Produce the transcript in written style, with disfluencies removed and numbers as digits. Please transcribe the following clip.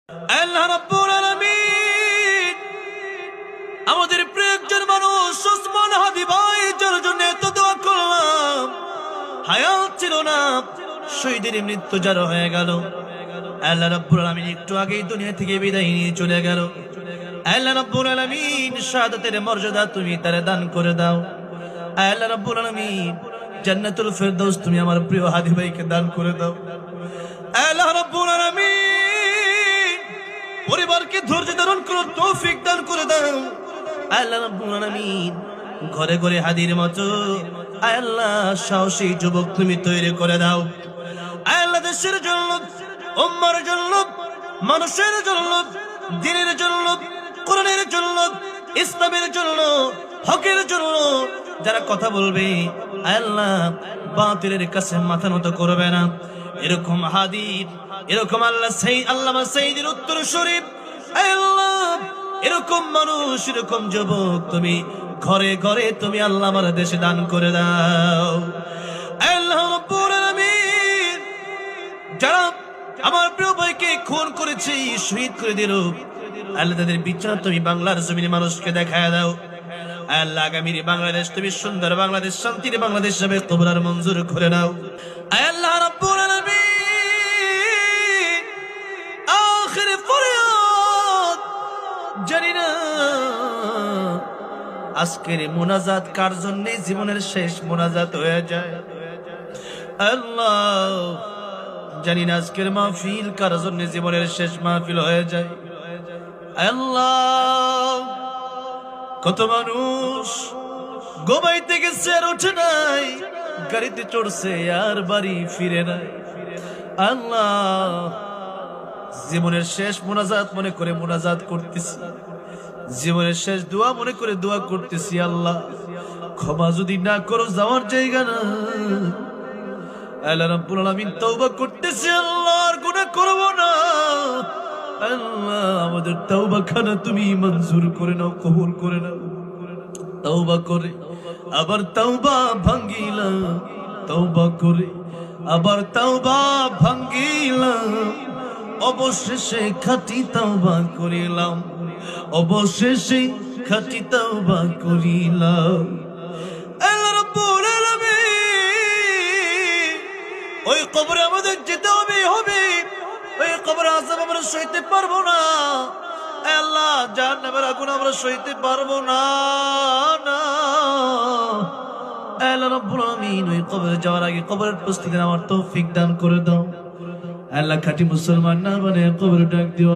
আল্লাহ রাব্বুল আলামিন আমাদের প্রিয় একজন মানুষ ওসমান হাদি ভাই যার জন্য এত দোয়া করলাম, হায়াত ছিল না, শহীদের মৃত্যু যার হয়ে গেল। আল্লাহ রাব্বুল আলামিন একটু আগেই দুনিয়া থেকে বিদায় নিয়ে চলে গেল। আল্লাহ রাব্বুল আলামিন শাহাদাতের মর্যাদা তুমি তারে দান করে দাও। আল্লাহ রাব্বুল আলামিন জান্নাতুল ফেরদৌস তুমি আমার প্রিয় হাদি ভাইকে দান করে দাও। আল্লাহ রাব্বুল আলামিন পরিবারকে ধৈর্য ধারণ করার তৌফিক দান করে দাও। আল্লাহ রাব্বুল আলামিন ঘরে ঘরে হাদির মতো আল্লাহ সাহসী যুবক তুমি তৈরি করে দাও। আল্লাহ দেশের জন্য, উম্মার জন্য, মানুষের জন্য, দ্বীনের জন্য, কোরআনের জন্য, ইসলামের জন্য, হকের জন্য যারা কথা বলবে আল্লাহ বাতিলের কাছে মাথা নত করবে না, এরকম হাদির, এরকম আল্লামা সাইয়্যিদের উত্তর শরীফ আল্লাহ এরকম মানুষ, এরকম যুবক তুমি ঘরে ঘরে তুমি আল্লাহ আমার দেশে দান করে দাও। আল্লাহ রাব্বুল আলামিন যারা আমার প্রিয় ভাইকে খুন করেছে, শহীদ করে দিল, আল্লাহ তাদের বিচার তুমি বাংলার জমিনে মানুষকে দেখায় দাও। আল্লাহ আগামীর বাংলাদেশ তুমি সুন্দর বাংলাদেশ, শান্তির বাংলাদেশ হিসেবে কবুল আর মঞ্জুর করে নাও। আল্লাহ রাব্বুল আলামিন আখির ফরিয়াদ, জানি না আজকের মোনাজাত কার জন্য জীবনের শেষ মোনাজাত হয়ে যায়। আল্লাহ জানি না আজকের মাহফিল কার জন্য জীবনের শেষ মাহফিল হয়ে যায়। আল্লাহ কত মানুষ ঘুমাইতে গেছে আর ওঠে নাই, গাড়িতে চড়ছে আর বাড়ি ফিরে নাই। আল্লাহ জীবনের শেষ মোনাজাত মনে করে মোনাজাত করতেছি, জীবনের শেষ দোয়া মনে করে দোয়া করতেছি। আল্লাহ ক্ষমা যদি না করো যাওয়ার জায়গা না। আল্লাহ রাব্বুল আলামিন তওবা করতেছি, আল্লাহ আর গুনাহ করব না। আল্লাহ আমাদের তওবা খানা তুমি মঞ্জুর করে নাও, কবুল করে নাও। তওবা করে আবার তওবা ভাঙ্গিলাম, তওবা করে আবার তওবা ভাঙ্গিলাম, অবশেষে খাঁটি তওবা করিলাম, অবশেষে খাঁটি তওবা করিলাম। আল্লাহ রাব্বুল আলামিন ওই কবরে আমাদের যেতে হবে, ওই কবরে আযাব আমরা সইতে পারবো না। আল্লাহ জাহান্নামের আগুন আমরা সইতে পারবো না। আল্লাহ রাব্বুল আলামিন ওই কবরে যাওয়ার আগে কবরের প্রস্তুতি নেওয়ার তৌফিক দান করে দাও। আল্লাহ খাঁটি মুসলমান না মানে কবরে ডাক দিও।